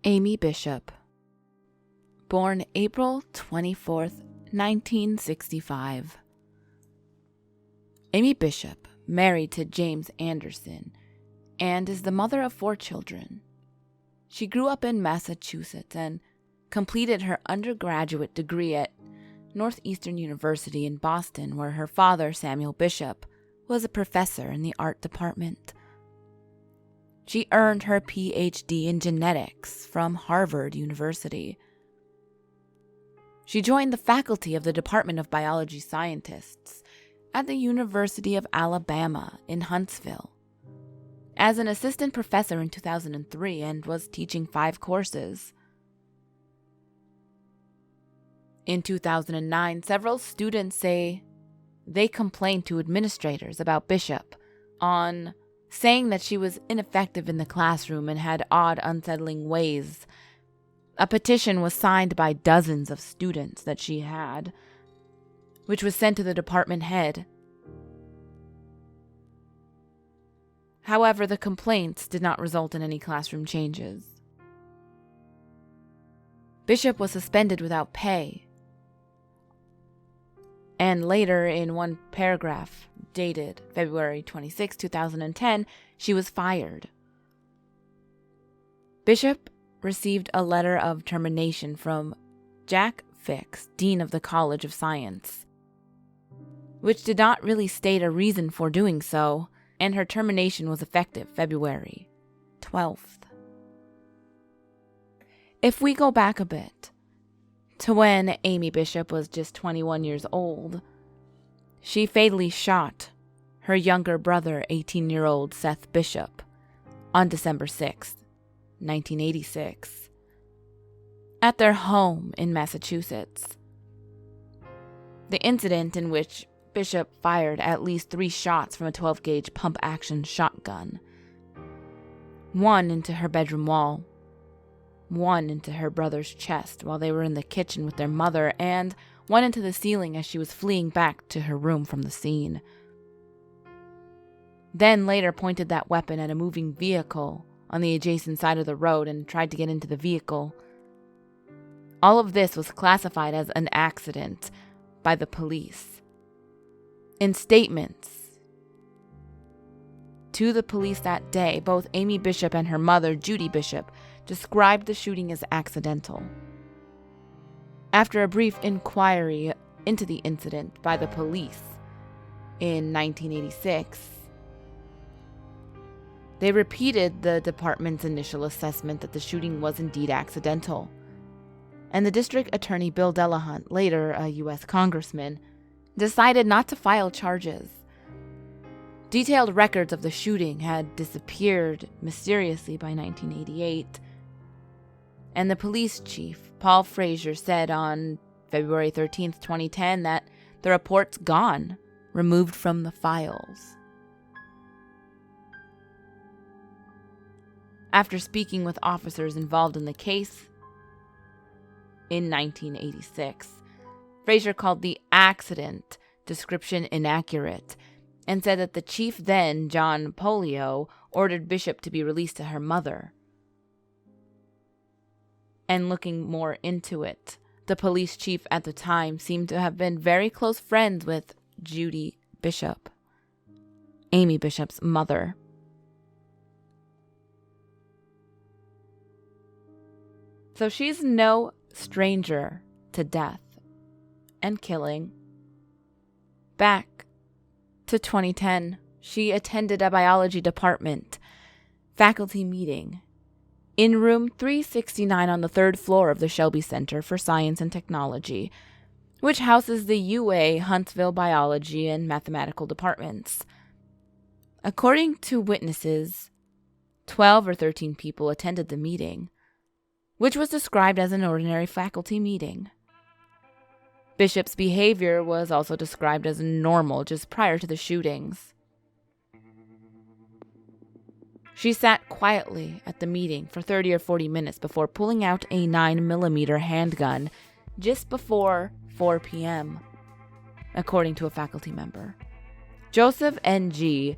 Amy Bishop. Born April 24th, 1965. Amy Bishop married to James Anderson and is the mother of 4 children. She grew up in Massachusetts and completed her undergraduate degree at Northeastern University in Boston, where her father, Samuel Bishop, was a professor in the art department. She earned her PhD in genetics from Harvard University. She joined the faculty of the Department of Biology Scientists at the University of Alabama in Huntsville as an assistant professor in 2003 and was teaching 5 courses. In 2009, several students say they complained to administrators about Bishop on saying that she was ineffective in the classroom and had odd, unsettling ways. A petition was signed by dozens of students that she had, which was sent to the department head. However, the complaints did not result in any classroom changes. Bishop was suspended without pay, and later, in one paragraph dated February 26, 2010, she was fired. Bishop received a letter of termination from Jack Fix, Dean of the College of Science, which did not really state a reason for doing so, and her termination was effective February 12th. If we go back a bit to when Amy Bishop was just 21 years old, she fatally shot her younger brother, 18-year-old Seth Bishop, on December 6, 1986, at their home in Massachusetts. The incident, in which Bishop fired at least 3 shots from a 12-gauge pump-action shotgun, one into her bedroom wall, one into her brother's chest while they were in the kitchen with their mother, and one into the ceiling as she was fleeing back to her room from the scene. Then later pointed that weapon at a moving vehicle on the adjacent side of the road and tried to get into the vehicle. All of this was classified as an accident by the police. In statements to the police that day, both Amy Bishop and her mother, Judy Bishop, described the shooting as accidental. After a brief inquiry into the incident by the police in 1986, they repeated the department's initial assessment that the shooting was indeed accidental, and the district attorney Bill Delahunt, later a U.S. congressman, decided not to file charges. Detailed records of the shooting had disappeared mysteriously by 1988, and the police chief, Paul Frazier, said on February 13, 2010, that the report's gone, removed from the files. After speaking with officers involved in the case in 1986, Frazier called the accident description inaccurate and said that the chief then, John Polio, ordered Bishop to be released to her mother. And looking more into it, the police chief at the time seemed to have been very close friends with Judy Bishop, Amy Bishop's mother. So she's no stranger to death and killing. Back to 2010, she attended a biology department faculty meeting in room 369 on the 3rd floor of the Shelby Center for Science and Technology, which houses the UA Huntsville Biology and Mathematical departments. According to witnesses, 12 or 13 people attended the meeting, which was described as an ordinary faculty meeting. Bishop's behavior was also described as normal just prior to the shootings. She sat quietly at the meeting for 30 or 40 minutes before pulling out a 9mm handgun just before 4 p.m., according to a faculty member. Joseph N.G.,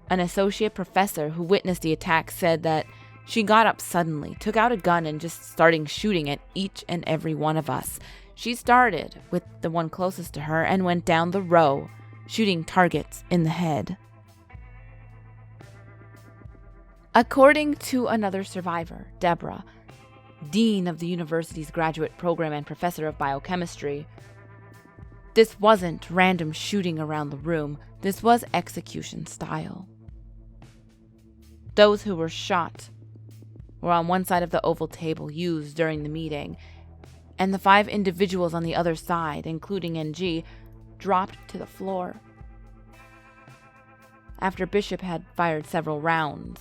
an associate professor who witnessed the attack, said that She got up suddenly, took out a gun, and just started shooting at each and every one of us. She started with the one closest to her and went down the row, shooting targets in the head. According to another survivor, Deborah, dean of the university's graduate program and professor of biochemistry, this wasn't random shooting around the room. This was execution style. Those who were shot were on one side of the oval table used during the meeting, and the 5 individuals on the other side, including NG, dropped to the floor. After Bishop had fired several rounds,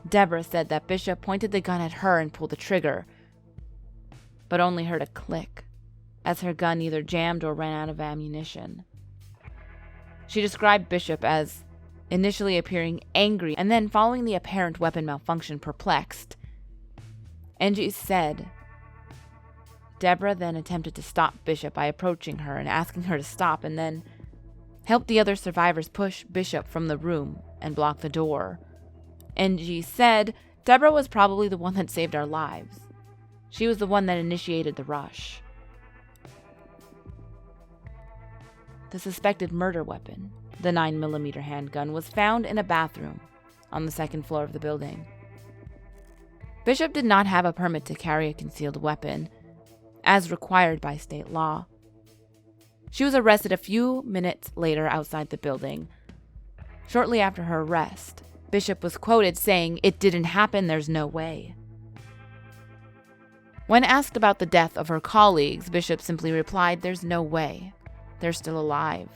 Deborah said that Bishop pointed the gun at her and pulled the trigger, but only heard a click, as her gun either jammed or ran out of ammunition. She described Bishop as initially appearing angry and then, following the apparent weapon malfunction, perplexed. Angie said Deborah then attempted to stop Bishop by approaching her and asking her to stop, and then helped the other survivors push Bishop from the room and block the door. Angie said Deborah was probably the one that saved our lives. She was the one that initiated the rush. The suspected murder weapon, the 9mm handgun, was found in a bathroom on the 2nd floor of the building. Bishop did not have a permit to carry a concealed weapon, as required by state law. She was arrested a few minutes later outside the building. Shortly after her arrest, Bishop was quoted saying, "It didn't happen, there's no way." When asked about the death of her colleagues, Bishop simply replied, "There's no way. They're still alive."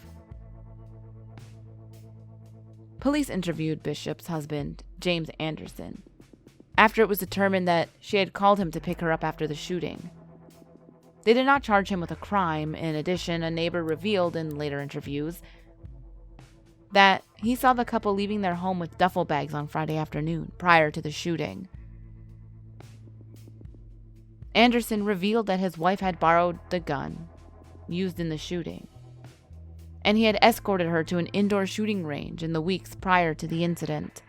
Police interviewed Bishop's husband, James Anderson, after it was determined that she had called him to pick her up after the shooting. They did not charge him with a crime. In addition, a neighbor revealed in later interviews that he saw the couple leaving their home with duffel bags on Friday afternoon, prior to the shooting. Anderson revealed that his wife had borrowed the gun used in the shooting, and he had escorted her to an indoor shooting range in the weeks prior to the incident.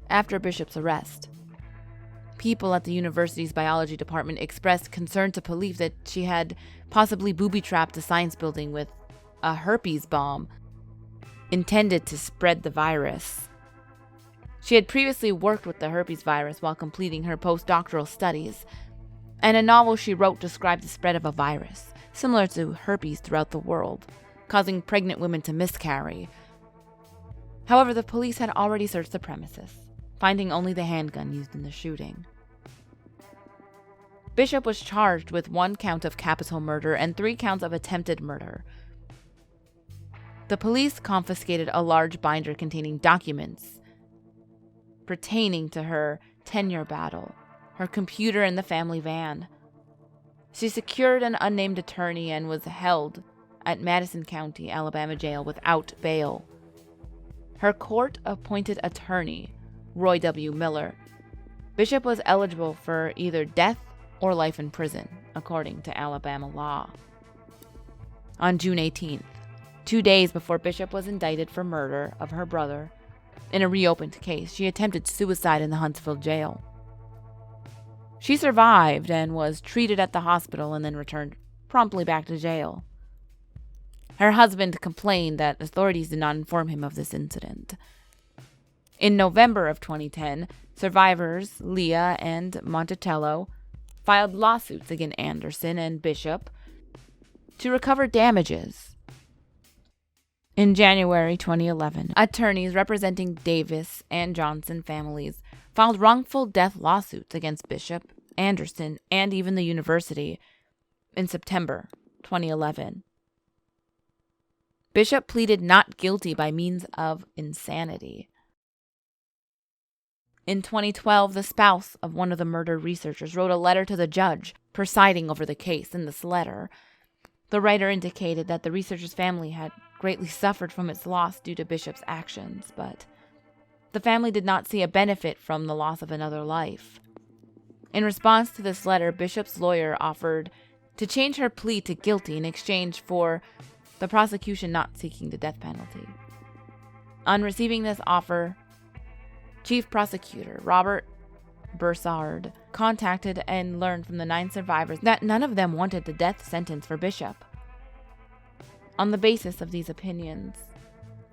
After Bishop's arrest, people at the university's biology department expressed concern to police that she had possibly booby-trapped the science building with a herpes bomb intended to spread the virus. She had previously worked with the herpes virus while completing her postdoctoral studies, and a novel she wrote described the spread of a virus similar to herpes throughout the world, causing pregnant women to miscarry. However, the police had already searched the premises, finding only the handgun used in the shooting. Bishop was charged with 1 count of capital murder and 3 counts of attempted murder. The police confiscated a large binder containing documents pertaining to her tenure battle, her computer, and the family van. She secured an unnamed attorney and was held at Madison County, Alabama jail without bail. Her court-appointed attorney, Roy W. Miller, Bishop was eligible for either death or life in prison, according to Alabama law. On June 18th, 2 days before Bishop was indicted for murder of her brother in a reopened case, she attempted suicide in the Huntsville jail. She survived and was treated at the hospital and then returned promptly back to jail. Her husband complained that authorities did not inform him of this incident. In November of 2010, survivors Leah and Monticello filed lawsuits against Anderson and Bishop to recover damages. In January 2011, attorneys representing Davis and Johnson families filed wrongful death lawsuits against Bishop, Anderson, and even the university in September 2011. Bishop pleaded not guilty by means of insanity. In 2012, the spouse of one of the murder researchers wrote a letter to the judge presiding over the case. In this letter, the writer indicated that the researcher's family had greatly suffered from its loss due to Bishop's actions, but the family did not see a benefit from the loss of another life. In response to this letter, Bishop's lawyer offered to change her plea to guilty in exchange for the prosecution not seeking the death penalty. On receiving this offer, Chief Prosecutor Robert Bursard contacted and learned from the 9 survivors that none of them wanted the death sentence for Bishop. On the basis of these opinions,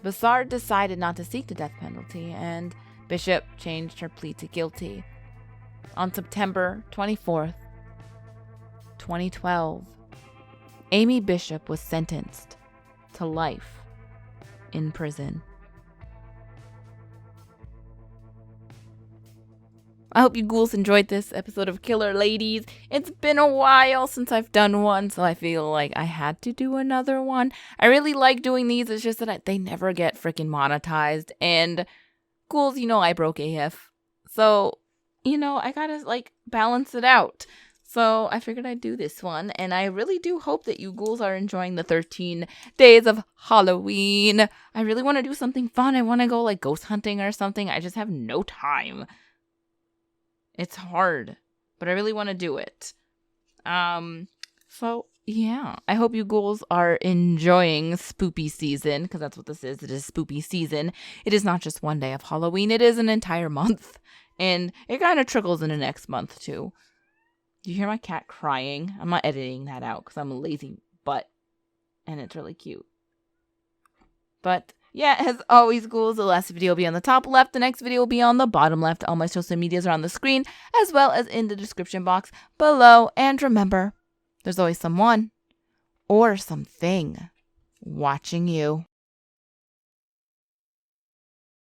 Bursard decided not to seek the death penalty, and Bishop changed her plea to guilty. On September 24th, 2012, Amy Bishop was sentenced to life in prison. I hope you ghouls enjoyed this episode of Killer Ladies. It's been a while since I've done one, so I feel like I had to do another one. I really like doing these. It's just that they never get freaking monetized. And ghouls, I broke AF. So, I gotta balance it out. So I figured I'd do this one. And I really do hope that you ghouls are enjoying the 13 days of Halloween. I really want to do something fun. I want to go ghost hunting or something. I just have no time. It's hard, but I really want to do it. So yeah, I hope you ghouls are enjoying spoopy season, because that's what this is. It is spoopy season. It is not just one day of Halloween. It is an entire month, and it kind of trickles into next month too. Do you hear my cat crying? I'm not editing that out because I'm a lazy butt, and it's really cute. But yeah, as always, ghouls, the last video will be on the top left. The next video will be on the bottom left. All my social medias are on the screen, as well as in the description box below. And remember, there's always someone or something watching you.